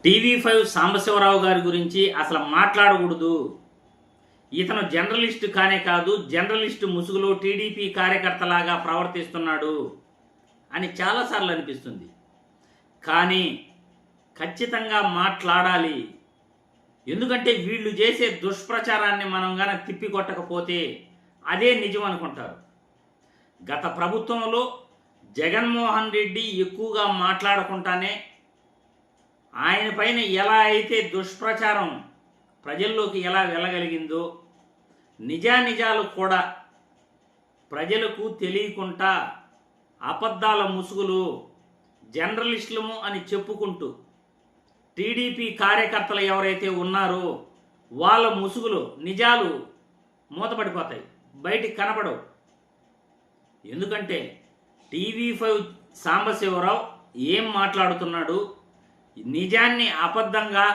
TV5 Sambasivarao గారి గురించి అసలు మాట్లాడకూడదు. ఇతను జర్నలిస్ట్ కానే కాదు, జర్నలిస్ట్ ముసుగులో టీడీపీ కార్యకర్తలాగా ప్రవర్తిస్తున్నాడు అని చాలాసార్లు అనిపిస్తుంది. కానీ ఖచ్చితంగా మాట్లాడాలి. ఎందుకంటే వీళ్ళు చేసే దుష్ప్రచారాన్ని మనం గాన తిప్పికొట్టకపోతే అదే నిజం అనుకుంటారు. గత ప్రభుత్వంలో జగన్మోహన్ రెడ్డి ఎక్కువగా మాట్లాడకుండానే ఆయన పైన ఎలా అయితే దుష్ప్రచారం ప్రజల్లోకి ఎలా వెళ్ళగలిగిందో, నిజానిజాలు కూడా ప్రజలకు తెలియకుండా అబద్ధాల ముసుగులు జర్నలిస్టులము అని చెప్పుకుంటూ టీడీపీ కార్యకర్తలు ఎవరైతే ఉన్నారో వాళ్ళ ముసుగులు నిజాలు మూతపడిపోతాయి, బయటికి కనపడవు. ఎందుకంటే టీవీ5 సాంబశివరావు ఏం మాట్లాడుతున్నాడు, నిజాన్ని అబద్ధంగా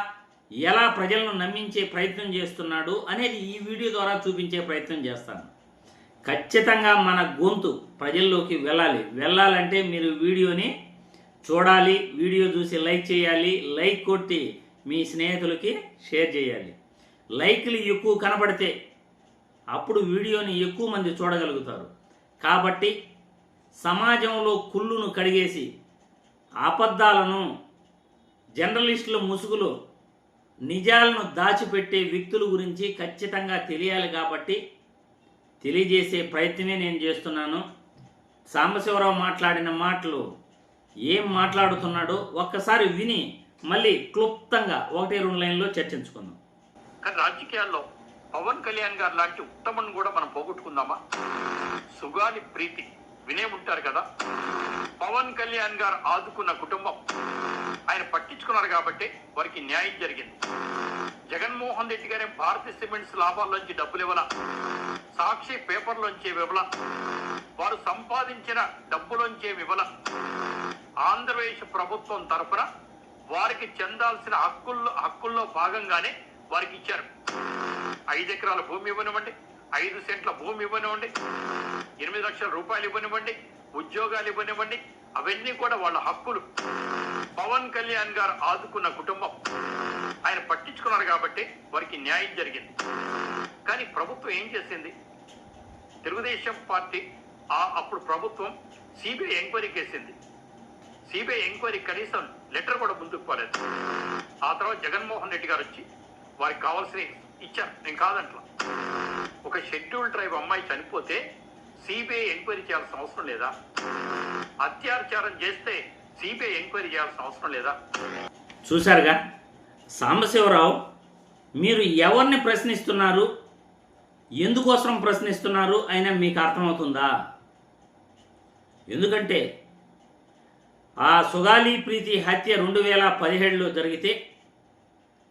ఎలా ప్రజలను నమ్మించే ప్రయత్నం చేస్తున్నాడు అనేది ఈ వీడియో ద్వారా చూపించే ప్రయత్నం చేస్తాను. ఖచ్చితంగా మన గొంతు ప్రజల్లోకి వెళ్ళాలంటే మీరు వీడియోని చూడాలి, వీడియో చూసి లైక్ చేయాలి, లైక్ కొట్టి మీ స్నేహితులకి షేర్ చేయాలి. లైక్లు ఎక్కువ కనబడితే అప్పుడు వీడియోని ఎక్కువ మంది చూడగలుగుతారు. కాబట్టి సమాజంలో కుళ్ళును కడిగేసి అబద్ధాలను, జర్నలిస్టుల ముసుగులో నిజాలను దాచిపెట్టే వ్యక్తుల గురించి ఖచ్చితంగా తెలియాలి. కాబట్టి తెలియజేసే ప్రయత్నమే నేను చేస్తున్నాను. సాంబశివరావు మాట్లాడిన మాటలు ఏం మాట్లాడుతున్నాడో ఒక్కసారి విని మళ్ళీ క్లుప్తంగా 1-2 లైన్లో చర్చించుకుందాం. కానీ రాజకీయాల్లో పవన్ కళ్యాణ్ గారు లాంటి ఉత్తమను కూడా మనం పోగొట్టుకుందామా? సుగాలి ప్రీతి వినే ఉంటారు కదా. పవన్ కళ్యాణ్ గారు ఆదుకున్న కుటుంబం, ఆయన పట్టించుకున్నారు కాబట్టి వారికి న్యాయం జరిగింది. జగన్మోహన్ రెడ్డి గారి భారతీయ సిమెంట్స్ లాభాల్లోంచి డబ్బులు ఇవ్వాల, సాక్షి పేపర్లోంచి ఇవ్వాల, వారు సంపాదించిన డబ్బులోంచి ఇవ్వాల. ఆంధ్రప్రదేశ్ ప్రభుత్వం తరఫున వారికి చెందాల్సిన హక్కుల్లో భాగంగానే వారికి ఇచ్చారు. 5 ఎకరాల భూమి ఇవ్వనివ్వండి, 5 సెంట్ల భూమి ఇవ్వనివ్వండి, 8 లక్షల రూపాయలు ఇవ్వనివ్వండి, ఉద్యోగాలు ఇవ్వనివ్వండి, అవన్నీ కూడా వాళ్ళ హక్కులు. పవన్ కళ్యాణ్ గారు ఆదుకున్న కుటుంబం, ఆయన పట్టించుకున్నారు కాబట్టి వారికి న్యాయం జరిగింది. కానీ ప్రభుత్వం ఏం చేసింది? తెలుగుదేశం పార్టీ అప్పుడు ప్రభుత్వం సిబిఐ ఎంక్వైరీకి వేసింది. సిబిఐ ఎంక్వైరీ కనీసం లెటర్ కూడా ముందుకు పోలేదు. ఆ తర్వాత జగన్మోహన్ రెడ్డి గారు వచ్చి వారికి కావాల్సిన ఇచ్చారు, నేను కాదంట్లా. ఒక షెడ్యూల్ ట్రైబ్ అమ్మాయి చనిపోతే సిబిఐ ఎంక్వైరీ చేయాల్సిన అవసరం లేదా? అత్యాచారం చేస్తే సిబిఐ ఎంక్వైరీ చేయాల్సిన అవసరం లేదా? చూశారుగా సాంబశివరావు, మీరు ఎవరిని ప్రశ్నిస్తున్నారు, ఎందుకోసం ప్రశ్నిస్తున్నారు అయినా మీకు అర్థమవుతుందా? ఎందుకంటే ఆ సుగాలి ప్రీతి హత్య 2017లో జరిగితే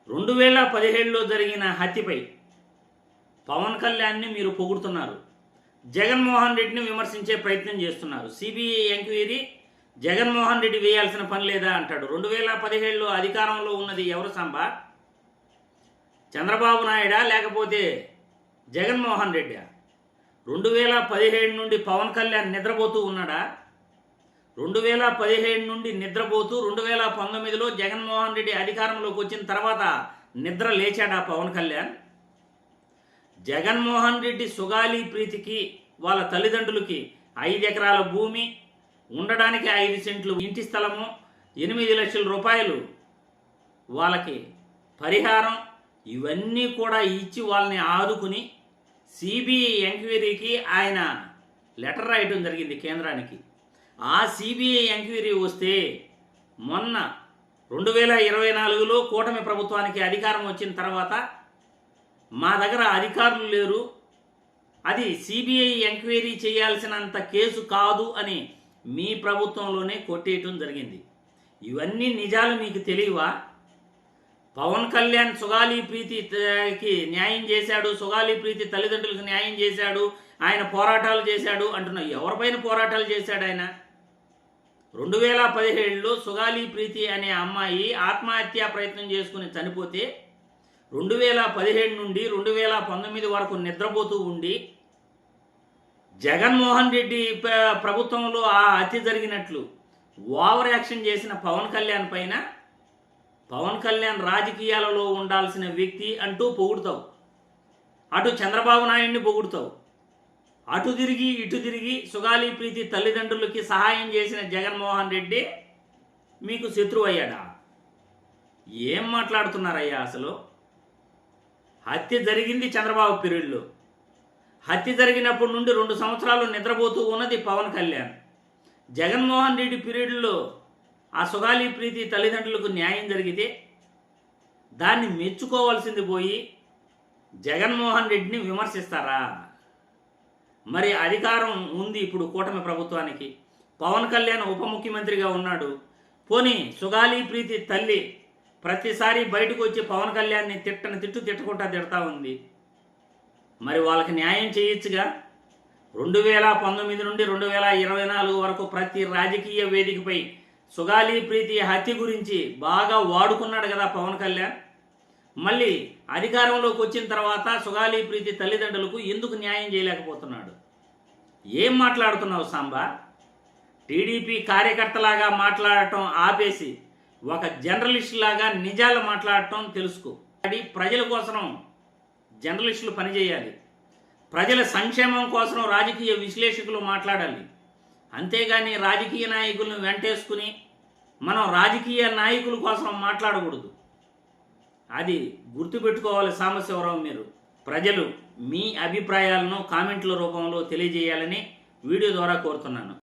2017లో జరిగిన హత్యపై పవన్ కళ్యాణ్ని మీరు పొగుడుతున్నారు, జగన్మోహన్ రెడ్డిని విమర్శించే ప్రయత్నం చేస్తున్నారు. సిబిఐ ఎంక్వైరీ జగన్మోహన్ రెడ్డి వేయాల్సిన పని లేదా అంటాడు. 2017లో అధికారంలో ఉన్నది ఎవరు సాంబా? చంద్రబాబు నాయుడా లేకపోతే జగన్మోహన్ రెడ్డి? 2017 నుండి పవన్ కళ్యాణ్ నిద్రపోతూ ఉన్నాడా? 2017 నుండి నిద్రపోతూ 2019లో జగన్మోహన్ రెడ్డి అధికారంలోకి వచ్చిన తర్వాత నిద్ర లేచాడా పవన్ కళ్యాణ్? జగన్మోహన్ రెడ్డి సుగాలి ప్రీతికి వాళ్ళ తల్లిదండ్రులకి 5 ఎకరాల భూమి, ఉండడానికి 5 సెంట్లు ఇంటి స్థలము, 8 లక్షల రూపాయలు వాళ్ళకి పరిహారం, ఇవన్నీ కూడా ఇచ్చి వాళ్ళని ఆదుకుని సిబిఐ ఎంక్వైరీకి ఆయన లెటర్ రాయటం జరిగింది కేంద్రానికి. ఆ సిబిఐ ఎంక్వైరీ వస్తే మొన్న 2024లో కూటమి ప్రభుత్వానికి అధికారం వచ్చిన తర్వాత మా దగ్గర అధికారులు లేరు, అది సిబిఐ ఎంక్వైరీ చేయాల్సినంత కేసు కాదు అని మీ ప్రభుత్వంలోనే కొట్టేయటం జరిగింది. ఇవన్నీ నిజాలు మీకు తెలియవా? పవన్ కళ్యాణ్ సుగాలి ప్రీతికి న్యాయం చేశాడు, సుగాలి ప్రీతి తల్లిదండ్రులకు న్యాయం చేశాడు, ఆయన పోరాటాలు చేశాడు అంటున్నావు. ఎవరిపైన పోరాటాలు చేశాడు ఆయన? 2017లో సుగాలి ప్రీతి అనే అమ్మాయి ఆత్మహత్యా ప్రయత్నం చేసుకుని చనిపోతే 2017 నుండి 2019 వరకు నిద్రపోతూ ఉండి జగన్మోహన్ రెడ్డి ప్రభుత్వంలో ఆ హత్య జరిగినట్లు ఓవర్ యాక్షన్ చేసిన పవన్ కళ్యాణ్ పైన పవన్ కళ్యాణ్ రాజకీయాలలో ఉండాల్సిన వ్యక్తి అంటూ పొగుడుతావు, అటు చంద్రబాబు నాయుడిని పొగుడుతావు, అటు తిరిగి ఇటు తిరిగి సుగాలి ప్రీతి తల్లిదండ్రులకి సహాయం చేసిన జగన్మోహన్ రెడ్డి మీకు శత్రువు అయ్యాడా? ఏం మాట్లాడుతున్నారయ్యా అసలు? హత్య జరిగింది చంద్రబాబు పీరియడ్లో. హత్య జరిగినప్పటి నుండి 2 సంవత్సరాలు నిద్రపోతూ ఉన్నది పవన్ కళ్యాణ్. జగన్మోహన్ రెడ్డి పీరియడ్లో ఆ సుగాలి ప్రీతి తల్లిదండ్రులకు న్యాయం జరిగితే దాన్ని మెచ్చుకోవాల్సింది పోయి జగన్మోహన్ రెడ్డిని విమర్శిస్తారా? మరి అధికారం ఉంది ఇప్పుడు కూటమి ప్రభుత్వానికి. పవన్ కళ్యాణ్ ఉప ముఖ్యమంత్రిగా ఉన్నాడు. పోనీ సుగాలి ప్రీతి తల్లి ప్రతిసారి బయటకు వచ్చి పవన్ కళ్యాణ్ని తిట్టుకుంటా తిడతా ఉంది. మరి వాళ్ళకి న్యాయం చేయొచ్చుగా. 2019 నుండి 2024 వరకు ప్రతి రాజకీయ వేదికపై సుగాలి ప్రీతి హత్య గురించి బాగా వాడుకున్నాడు కదా పవన్ కళ్యాణ్. మళ్ళీ అధికారంలోకి వచ్చిన తర్వాత సుగాలి ప్రీతి తల్లిదండ్రులకు ఎందుకు న్యాయం చేయలేకపోతున్నాడు? ఏం మాట్లాడుతున్నావు సాంబా? టీడీపీ కార్యకర్తలాగా మాట్లాడటం ఆపేసి ఒక జర్నలిస్ట్ లాగా నిజాలు మాట్లాడటం తెలుసుకో. ప్రజల కోసం జర్నలిస్టులు పనిచేయాలి. ప్రజల సంక్షేమం కోసం రాజకీయ విశ్లేషకులు మాట్లాడాలి. అంతేగాని రాజకీయ నాయకులను వెంటేసుకుని మనం రాజకీయ నాయకుల కోసం మాట్లాడకూడదు. అది గుర్తుపెట్టుకోవాలి సాంబశివరావు. మీరు ప్రజలు మీ అభిప్రాయాలను కామెంట్ల రూపంలో తెలియజేయాలని వీడియో ద్వారా కోరుతున్నాను.